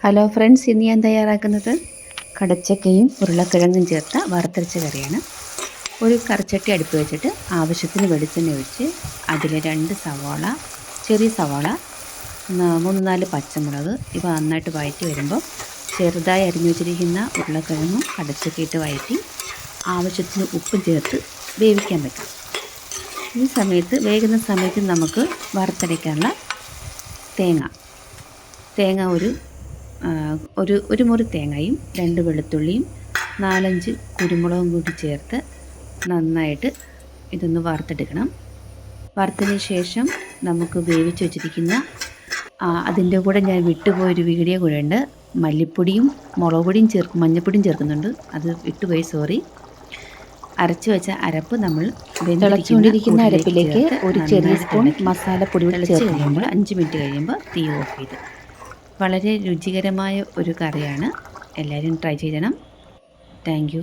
Hello friends, ഇന്ന് ഞാൻ തയ്യാറാക്കുന്നത് കടച്ചക്കയും ഉരുളക്കിഴങ്ങും ചേർത്ത വറുത്തരച്ച കറിയാണ്. ഒരു കറിച്ചട്ടി അടുപ്പ് വെച്ചിട്ട് ആവശ്യത്തിന് വെളിച്ചെണ്ണ ഒഴിച്ച് അതിൽ 2 സവാള, ചെറിയ സവാള, 3-4 പച്ചമുളക് ഇവ നന്നായിട്ട് വഴറ്റി വരുമ്പോൾ ചെറുതായി അരിഞ്ഞു വെച്ചിരിക്കുന്ന ഉരുളക്കിഴങ്ങും കടച്ചക്കയിട്ട് വഴറ്റി ആവശ്യത്തിന് ഉപ്പും ചേർത്ത് വേവിക്കാൻ വെക്കാം. ഈ സമയത്ത് വേകുന്ന സമയത്ത് നമുക്ക് വറുത്തരയ്ക്കാനുള്ള തേങ്ങ ഒരു മുറി തേങ്ങയും 2 വെളുത്തുള്ളിയും 4-5 കുരുമുളകും കൂടി ചേർത്ത് നന്നായിട്ട് ഇതൊന്ന് വറുത്തെടുക്കണം. വറുത്തതിന് ശേഷം നമുക്ക് വേവിച്ച് വെച്ചിരിക്കുന്ന അതിൻ്റെ കൂടെ ഞാൻ വിട്ടുപോയൊരു വീഡിയോ കൂടെ ഉണ്ട്. മല്ലിപ്പൊടിയും മുളക് പൊടിയും മഞ്ഞൾപ്പൊടിയും ചേർക്കുന്നുണ്ട്, അത് വിട്ടുപോയി, സോറി. അരച്ച് വെച്ച അരപ്പ് നമ്മൾ തിളച്ചുകൊണ്ടിരിക്കുന്ന അരപ്പിലേക്ക് ഒരു ചെറിയ സ്പൂൺ മസാലപ്പൊടി ചേർത്ത് കഴിയുമ്പോൾ 5 മിനിറ്റ് കഴിയുമ്പോൾ തീ ഓഫ് ചെയ്ത്. വളരെ രുചികരമായ ഒരു കറിയാണ്. എല്ലാവരും ട്രൈ ചെയ്യണം. Thank you.